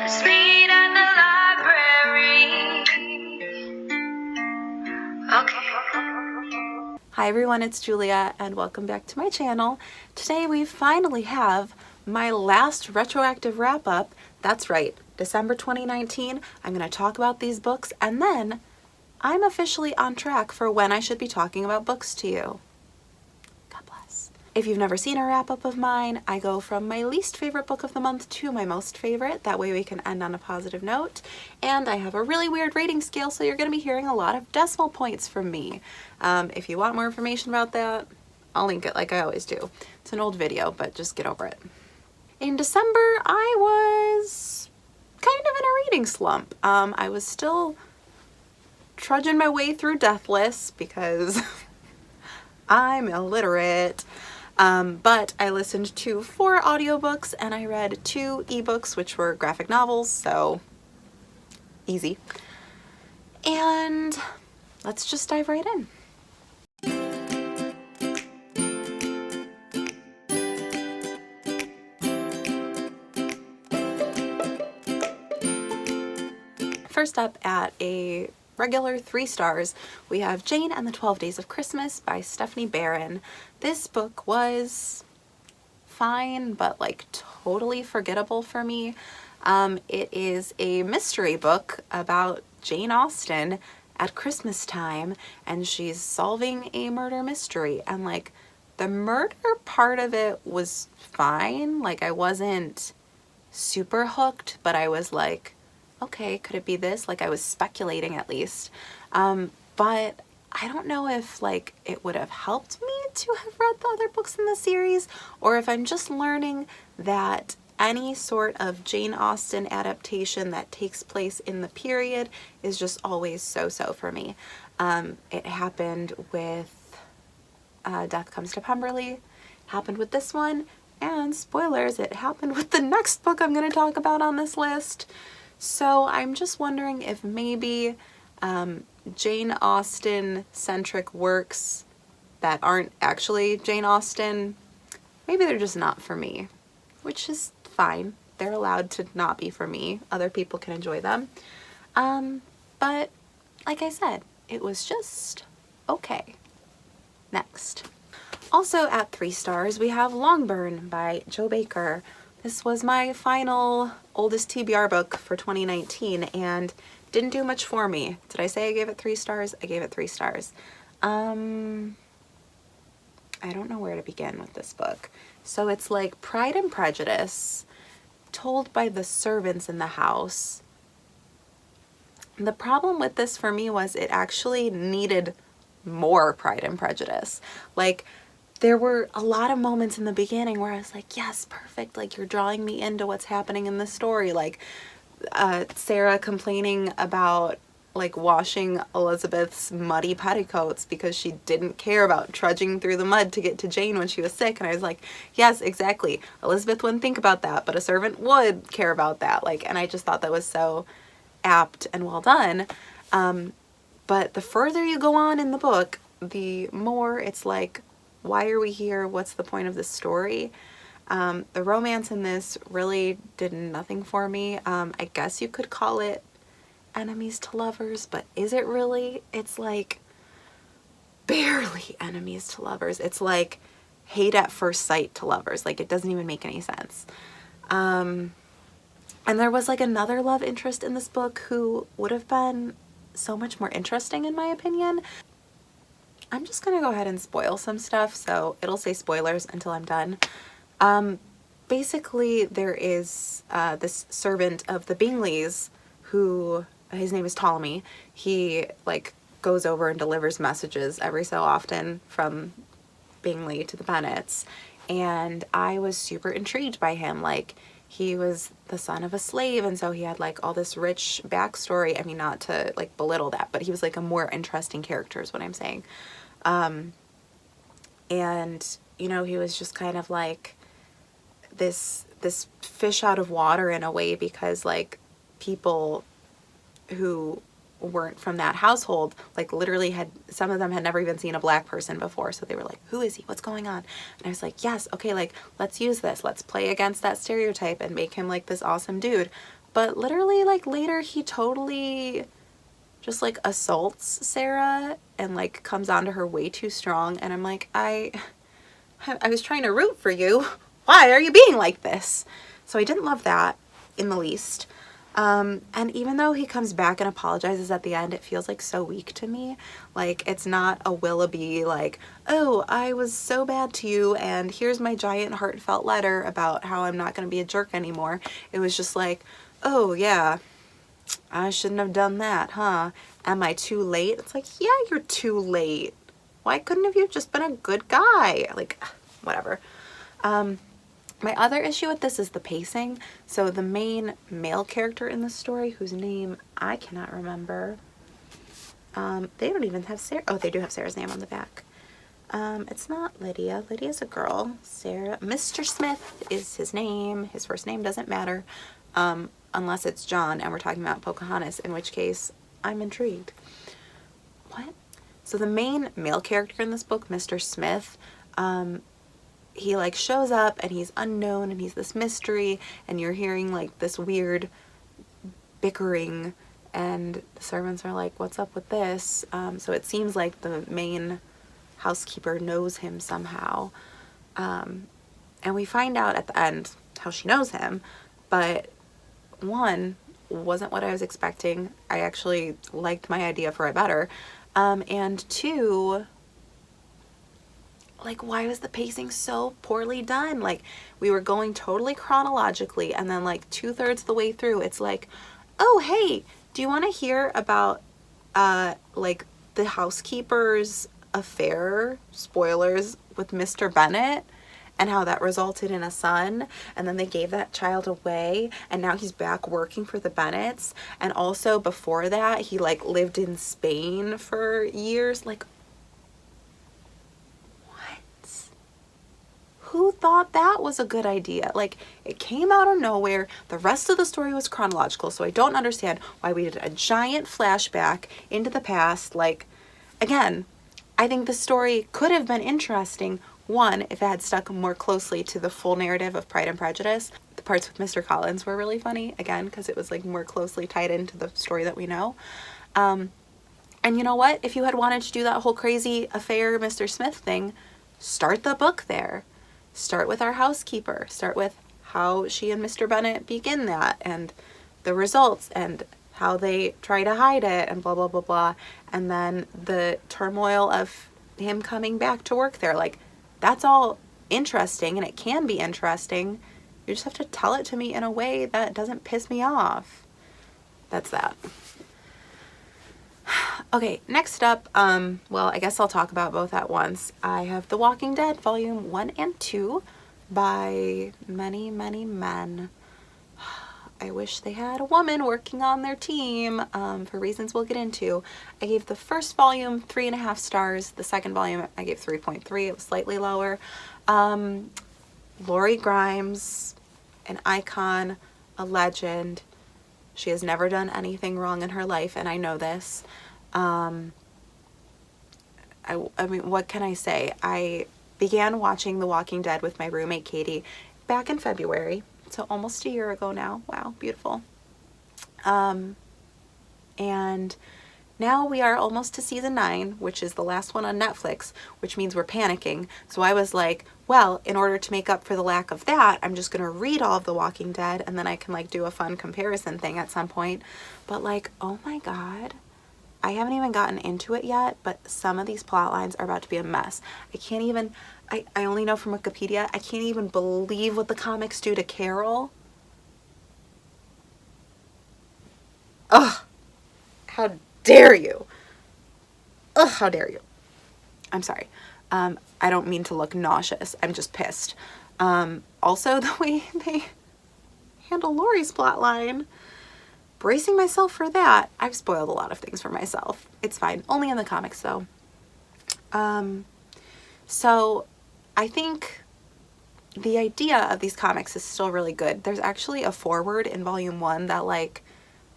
Let's meet at the library. Okay. Hi everyone, it's Julia and welcome back to my channel. Today we finally have my last retroactive wrap-up. That's right, December 2019. I'm going to talk about these books and then I'm officially on track for when I should be talking about books to you. God bless. If you've never seen a wrap-up of mine, I go from my least favorite book of the month to my most favorite. That way we can end on a positive note. And I have a really weird rating scale, so you're going to be hearing a lot of decimal points from me. If you want more information about that, I'll link it like I always do. It's an old video, but just get over it. In December, I was kind of in a reading slump. I was still trudging my way through Deathless because I'm illiterate. But I listened to 4 audiobooks and I read 2 ebooks, which were graphic novels, so easy. And let's just dive right in. First up at a regular 3 stars, we have Jane and the 12 Days of Christmas by Stephanie Barron. This book was fine, but like totally forgettable for me. It is a mystery book about Jane Austen at Christmas time, and she's solving a murder mystery, and like the murder part of it was fine. Like I wasn't super hooked, but I was like, okay, could it be this? Like I was speculating at least. But I don't know if like it would have helped me to have read the other books in the series, or if I'm just learning that any sort of Jane Austen adaptation that takes place in the period is just always so-so for me. It happened with Death Comes to Pemberley, happened with this one, and spoilers, it happened with the next book I'm going to talk about on this list. So I'm just wondering if maybe Jane Austen centric works that aren't actually Jane Austen, maybe they're just not for me, which is fine. They're allowed to not be for me. Other people can enjoy them. But like I said, it was just okay. Next. Also at 3 stars, we have Longbourn by Jo Baker. This was my final oldest TBR book for 2019 and didn't do much for me. Did I say I gave it 3 stars? I gave it 3 stars. I don't know where to begin with this book. So it's like Pride and Prejudice told by the servants in the house. The problem with this for me was it actually needed more Pride and Prejudice. Like, there were a lot of moments in the beginning where I was like, yes, perfect. Like you're drawing me into what's happening in the story. Like Sarah complaining about like washing Elizabeth's muddy petticoats because she didn't care about trudging through the mud to get to Jane when she was sick. And I was like, yes, exactly. Elizabeth wouldn't think about that, but a servant would care about that. Like, and I just thought that was so apt and well done. But the further you go on in the book, the more it's like, why are we here? What's the point of this story? The romance in this really did nothing for me. I guess you could call it enemies to lovers, but is it really? It's like barely enemies to lovers. It's like hate at first sight to lovers. Like it doesn't even make any sense. And there was like another love interest in this book who would have been so much more interesting in my opinion. I'm just gonna go ahead and spoil some stuff, so it'll say spoilers until I'm done. Basically, there is this servant of the Bingleys who, his name is Ptolemy. He like goes over and delivers messages every so often from Bingley to the Bennets, and I was super intrigued by him. Like, he was the son of a slave, and so he had like all this rich backstory. I mean, not to like belittle that, but he was like a more interesting character is what I'm saying. And you know, he was just kind of like this fish out of water in a way, because like people who weren't from that household, like literally had, some of them had never even seen a black person before, so they were like, who is he, what's going on? And I was like, yes, okay, like let's use this, let's play against that stereotype and make him like this awesome dude. But literally, like, later he totally just like assaults Sarah and like comes onto her way too strong, and I'm like, I was trying to root for you. Why are you being like this? So I didn't love that in the least. And even though he comes back and apologizes at the end, it feels like so weak to me. Like, it's not a Willoughby, like, oh, I was so bad to you and here's my giant heartfelt letter about how I'm not going to be a jerk anymore. It was just like, oh yeah, I shouldn't have done that, huh? Am I too late? It's like, yeah, you're too late. Why couldn't have you just been a good guy? Like, whatever. My other issue with this is the pacing. So the main male character in the story, whose name I cannot remember, they don't even have Sarah. Oh, they do have Sarah's name on the back. It's not Lydia. Lydia's a girl. Sarah. Mr. Smith is his name. His first name doesn't matter, unless it's John and we're talking about Pocahontas, in which case I'm intrigued. What? So the main male character in this book, Mr. Smith, he like shows up and he's unknown and he's this mystery, and you're hearing like this weird bickering and the servants are like, what's up with this? So it seems like the main housekeeper knows him somehow. And we find out at the end how she knows him, but one, wasn't what I was expecting. I actually liked my idea for it better. And two, like, why was the pacing so poorly done? Like, we were going totally chronologically, and then like 2/3 of the way through, it's like, oh, hey, do you want to hear about like the housekeeper's affair, spoilers, with Mr. Bennet, and how that resulted in a son, and then they gave that child away, and now he's back working for the Bennets, and also before that he like lived in Spain for years. Like, who thought that was a good idea? Like, it came out of nowhere. The rest of the story was chronological, so I don't understand why we did a giant flashback into the past. Like, again, I think the story could have been interesting, one, if it had stuck more closely to the full narrative of Pride and Prejudice. The parts with Mr. Collins were really funny, again, because it was like more closely tied into the story that we know. And you know what? If you had wanted to do that whole crazy affair Mr. Smith thing, start the book there. Start with our housekeeper. Start with how she and Mr. Bennet begin that, and the results, and how they try to hide it, and blah, blah, blah, blah. And then the turmoil of him coming back to work there. Like, that's all interesting, and it can be interesting. You just have to tell it to me in a way that doesn't piss me off. That's that. Okay, next up, well, I guess I'll talk about both at once. I have The Walking Dead Volume 1 and 2 by many, many men. I wish they had a woman working on their team, for reasons we'll get into. I gave the first volume 3.5 stars. The second volume I gave 3.3. It was slightly lower. Lori Grimes, an icon, a legend. She has never done anything wrong in her life, and I know this. I mean, what can I say? I began watching The Walking Dead with my roommate Katie back in February, so almost a year ago now. Wow, beautiful. And now we are almost to season 9, which is the last one on Netflix, which means we're panicking. So I was like, well, in order to make up for the lack of that, I'm just gonna read all of The Walking Dead, and then I can like do a fun comparison thing at some point. But like, oh my God, I haven't even gotten into it yet, but some of these plot lines are about to be a mess. I can't even, I only know from Wikipedia, I can't even believe what the comics do to Carol. Ugh, how dare you? Ugh, how dare you? I'm sorry. I don't mean to look nauseous. I'm just pissed. Also, the way they handle Lori's plotline, bracing myself for that. I've spoiled a lot of things for myself. It's fine. Only in the comics, though. So I think the idea of these comics is still really good. There's actually a foreword in volume 1 that like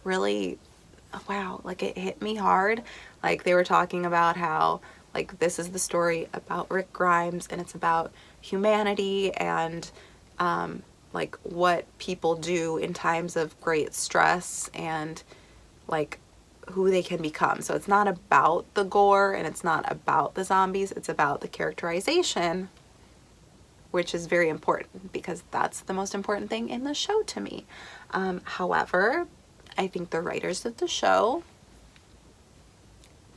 really, wow, like it hit me hard. Like they were talking about how like this is the story about Rick Grimes, and it's about humanity and like what people do in times of great stress and like who they can become. So it's not about the gore and it's not about the zombies, it's about the characterization, which is very important because that's the most important thing in the show to me. However, I think the writers of the show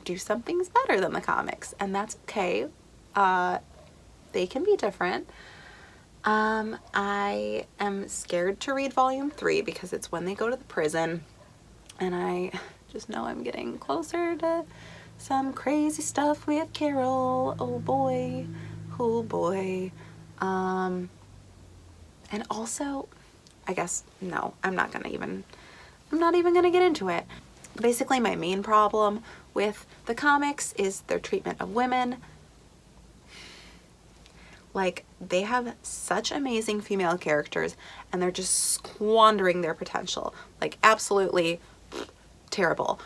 do some things better than the comics, and that's okay. They can be different. I am scared to read volume 3 because it's when they go to the prison, and I just know I'm getting closer to some crazy stuff with Carol. Oh boy, oh boy. And also, I guess, no, I'm not even gonna get into it. Basically, my main problem with the comics is their treatment of women. Like, they have such amazing female characters and they're just squandering their potential. Like, absolutely terrible.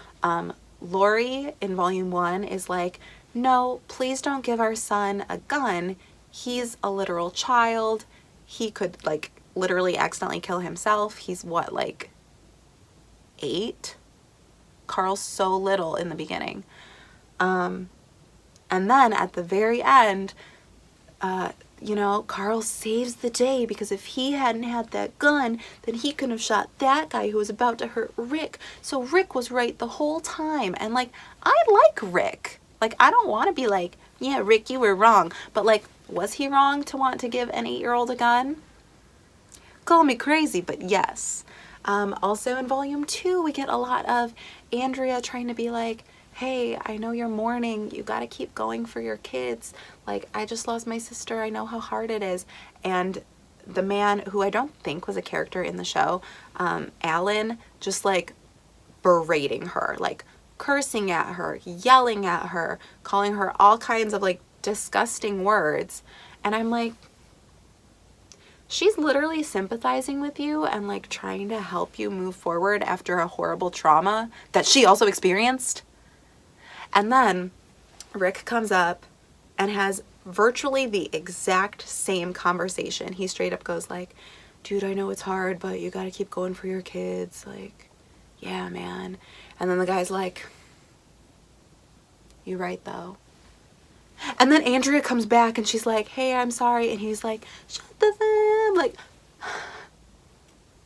Lori in volume 1 is like, no, please don't give our son a gun. He's a literal child. He could like literally accidentally kill himself. He's what, like 8? Carl's so little in the beginning. And then at the very end, you know, Carl saves the day because if he hadn't had that gun, then he couldn't have shot that guy who was about to hurt Rick. So Rick was right the whole time. And like, I like Rick. Like, I don't want to be like, yeah, Rick, you were wrong. But like, was he wrong to want to give an 8-year-old a gun? Call me crazy, but yes. Also in volume 2, we get a lot of Andrea trying to be like, hey, I know you're mourning. You got to keep going for your kids. Like, I just lost my sister. I know how hard it is. And the man, who I don't think was a character in the show, Alan, just like berating her, like cursing at her, yelling at her, calling her all kinds of like disgusting words. And I'm like, she's literally sympathizing with you and like trying to help you move forward after a horrible trauma that she also experienced. And then Rick comes up and has virtually the exact same conversation. He straight up goes like, dude, I know it's hard, but you gotta keep going for your kids. Like, yeah, man. And then the guy's like, you right though. And then Andrea comes back and she's like, hey, I'm sorry. And he's like, shut the f-. Like,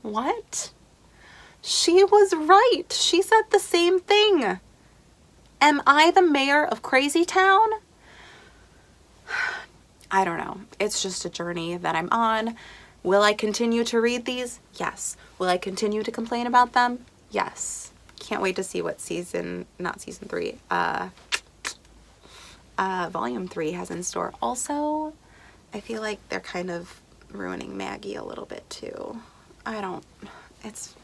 what? She was right. She said the same thing. Am I the mayor of Crazy Town? I don't know. It's just a journey that I'm on. Will I continue to read these? Yes. Will I continue to complain about them? Yes. Can't wait to see what volume 3 has in store. Also, I feel like they're kind of ruining Maggie a little bit too. It's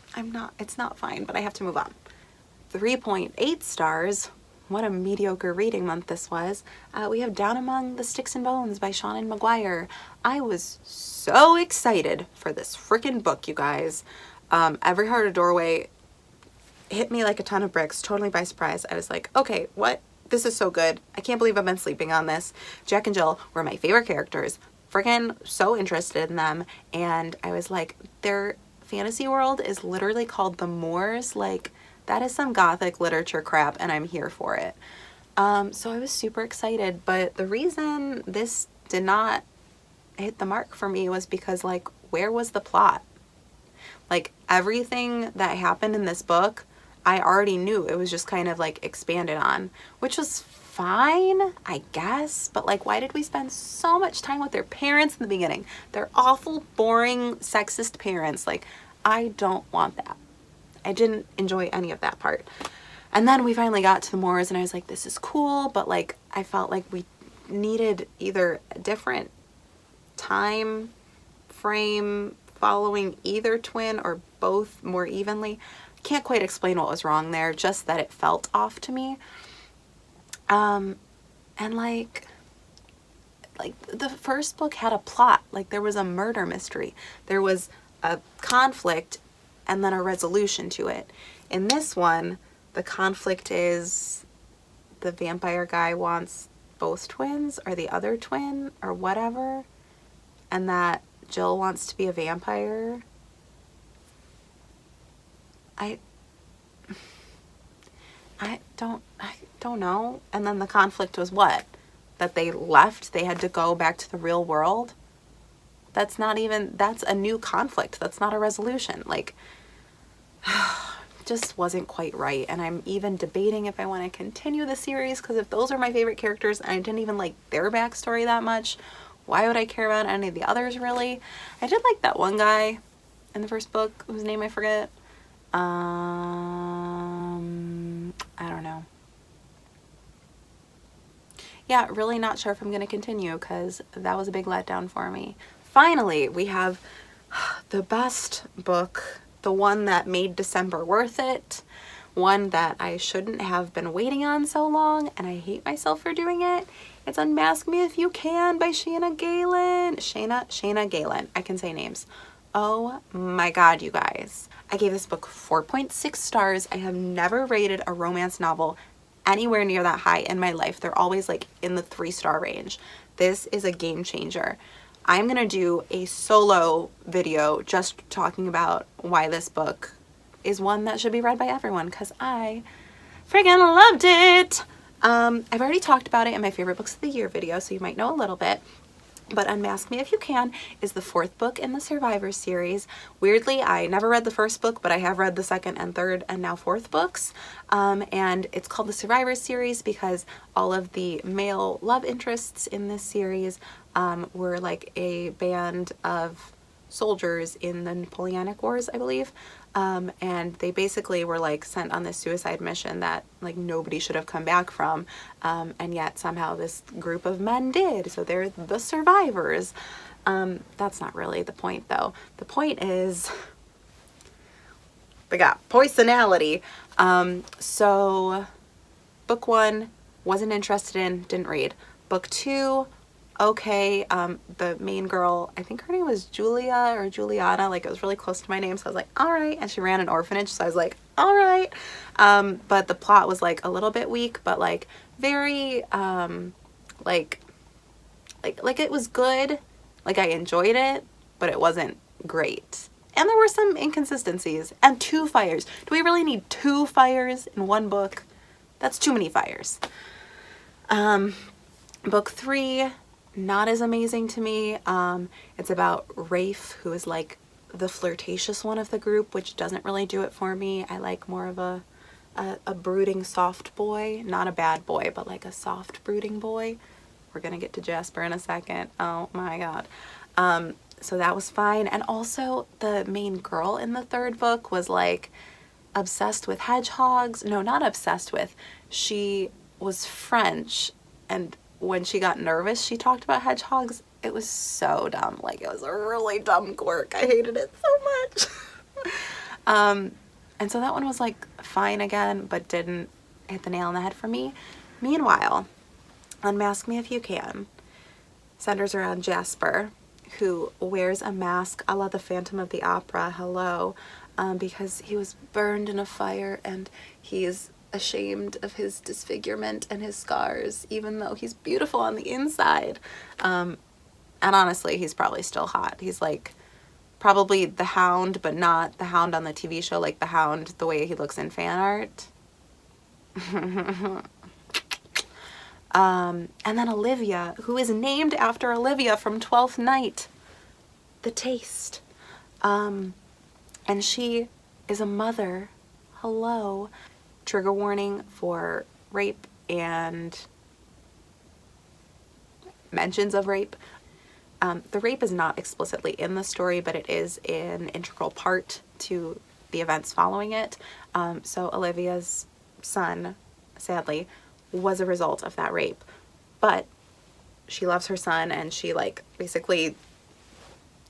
not fine, but I have to move on. 3.8 stars. What a mediocre reading month this was. We have Down Among the Sticks and Bones by Seanan McGuire. I was so excited for this freaking book, you guys. Every Heart a Doorway hit me like a ton of bricks, totally by surprise. I was like, okay, what? This is so good. I can't believe I've been sleeping on this. Jack and Jill were my favorite characters. Freaking so interested in them. And I was like, their fantasy world is literally called the Moors. Like, that is some gothic literature crap and I'm here for it. So I was super excited, but the reason this did not hit the mark for me was because, like, where was the plot? Like, everything that happened in this book, I already knew. It was just kind of like expanded on, which was fine, I guess, but like, why did we spend so much time with their parents in the beginning? They're awful, boring, sexist parents. Like, I don't want that. I didn't enjoy any of that part. And then we finally got to the Moors and I was like, this is cool, but like, I felt like we needed either a different time frame following either twin or both more evenly. Can't quite explain what was wrong there, just that it felt off to me. And like the first book had a plot, like there was a murder mystery, there was a conflict and then a resolution to it. In this one, the conflict is the vampire guy wants both twins or the other twin or whatever, and that Jill wants to be a vampire. I don't know. And then the conflict was what? That they left, they had to go back to the real world. That's a new conflict. That's not a resolution. Like, just wasn't quite right. And I'm even debating if I want to continue the series, because if those are my favorite characters and I didn't even like their backstory that much, why would I care about any of the others, really? I did like that one guy in the first book whose name I forget. I don't know. Yeah, really not sure if I'm going to continue, because that was a big letdown for me. Finally, we have the best book, the one that made December worth it, one that I shouldn't have been waiting on so long, and I hate myself for doing it. It's Unmask Me If You Can by Shayna Galen. Shayna Galen. I can say names. Oh my god, you guys. I gave this book 4.6 stars. I have never rated a romance novel anywhere near that high in my life. They're always like in the 3-star range. This is a game changer. I'm gonna do a solo video just talking about why this book is one that should be read by everyone, because I friggin' loved it. I've already talked about it in my favorite books of the year video, so you might know a little bit. But Unmask Me If You Can is the 4th book in the Survivor series. Weirdly, I never read the first book, but I have read the 2nd and 3rd and now 4th books. And it's called the Survivor series because all of the male love interests in this series were like a band of soldiers in the Napoleonic Wars, I believe. And they basically were like sent on this suicide mission that like nobody should have come back from, and yet somehow this group of men did, so they're the survivors. That's not really the point though. The point is they got poisonality. So book 1, wasn't interested in, didn't read. Book 2, okay. The main girl, I think her name was Julia or Juliana, like it was really close to my name, so I was like, all right. And she ran an orphanage, so I was like, all right. But the plot was like a little bit weak, but like very like it was good. Like I enjoyed it, but it wasn't great. And there were some inconsistencies and 2 fires. Do we really need 2 fires in one book? That's too many fires. Book 3, not as amazing to me. It's about Rafe, who is like the flirtatious one of the group, which doesn't really do it for me. I like more of a brooding soft boy, not a bad boy, but like a soft brooding boy. We're gonna get to Jasper in a second. Oh my god. So that was fine. And also the main girl in the 3rd book was like obsessed with hedgehogs. No, not obsessed with. She was French, and when she got nervous, she talked about hedgehogs. It was so dumb. Like, it was a really dumb quirk. I hated it so much. And so that one was like fine again, but didn't hit the nail on the head for me. Meanwhile, Unmask Me If You Can centers around Jasper, who wears a mask a la the Phantom of the Opera, hello, because he was burned in a fire and he's ashamed of his disfigurement and his scars, even though he's beautiful on the inside. And honestly, he's probably still hot. He's like probably the Hound, but not the Hound on the TV show, like the Hound the way he looks in fan art. And then Olivia, who is named after Olivia from 12th Night, The Taste. And she is a mother. Hello. Trigger warning for rape and mentions of rape. The rape is not explicitly in the story, but it is an integral part to the events following it. So Olivia's son, sadly, was a result of that rape. But she loves her son, and she like basically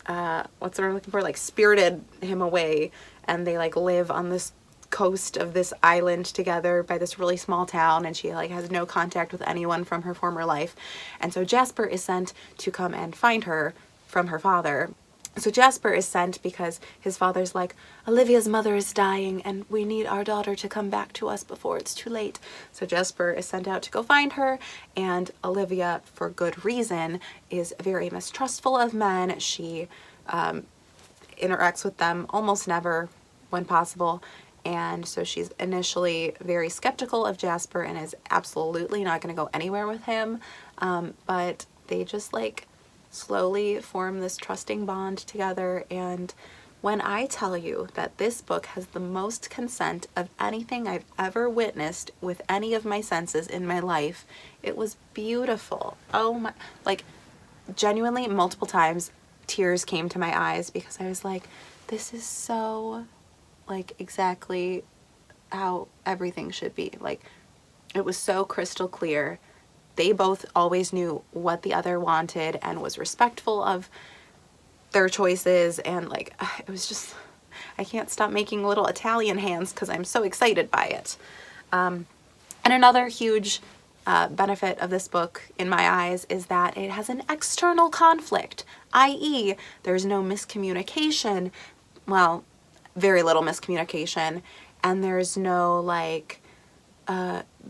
what's the word I'm looking for? Like spirited him away, and they like live on this coast of this island together by this really small town, and she like has no contact with anyone from her former life. And so Jasper is sent to come and find her from her father. So Jasper is sent because his father's like, Olivia's mother is dying and we need our daughter to come back to us before it's too late. So Jasper is sent out to go find her, and Olivia, for good reason, is very mistrustful of men. She interacts with them almost never when possible. And so she's initially very skeptical of Jasper and is absolutely not going to go anywhere with him. But they just like slowly form this trusting bond together. And when I tell you that this book has the most consent of anything I've ever witnessed with any of my senses in my life, it was beautiful. Oh my, like genuinely multiple times tears came to my eyes because I was like, this is so like exactly how everything should be. Like, it was so crystal clear. They both always knew what the other wanted and was respectful of their choices, and like it was just, I can't stop making little Italian hands because I'm so excited by it. And another huge benefit of this book in my eyes is that it has an external conflict, i.e. there's no miscommunication, well, very little miscommunication, and there's no like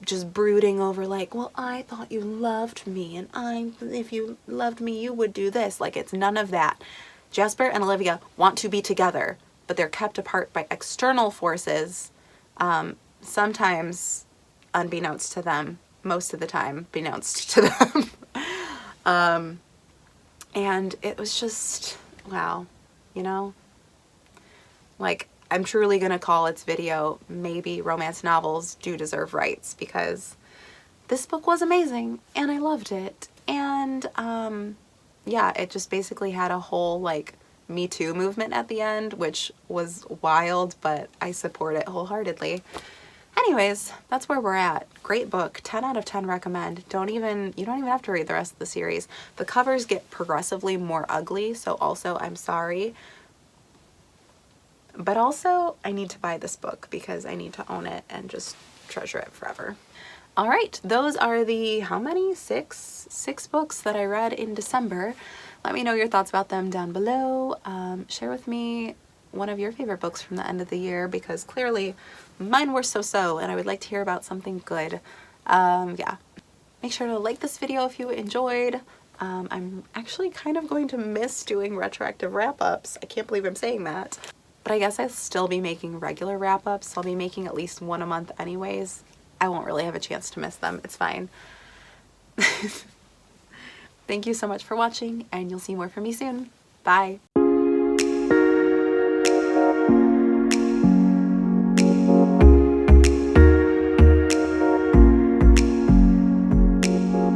just brooding over like, well, I thought you loved me, and if you loved me you would do this. Like, it's none of that. Jasper and Olivia want to be together, but they're kept apart by external forces, sometimes unbeknownst to them, most of the time beknownst to them. And it was just, wow, you know? Like, I'm truly gonna call its video, maybe romance novels do deserve rights, because this book was amazing and I loved it. And yeah, it just basically had a whole like Me Too movement at the end, which was wild, but I support it wholeheartedly. Anyways, that's where we're at. Great book, 10 out of 10 recommend. You don't even have to read the rest of the series. The covers get progressively more ugly, so also I'm sorry. But also, I need to buy this book because I need to own it and just treasure it forever. All right, those are the, how many? Six books that I read in December. Let me know your thoughts about them down below. Share with me one of your favorite books from the end of the year, because clearly mine were so-so and I would like to hear about something good. Yeah, make sure to like this video if you enjoyed. I'm actually kind of going to miss doing retroactive wrap-ups. I can't believe I'm saying that. But I guess I'll still be making regular wrap-ups. I'll be making at least one a month anyways. I won't really have a chance to miss them. It's fine. Thank you so much for watching, and you'll see more from me soon. Bye.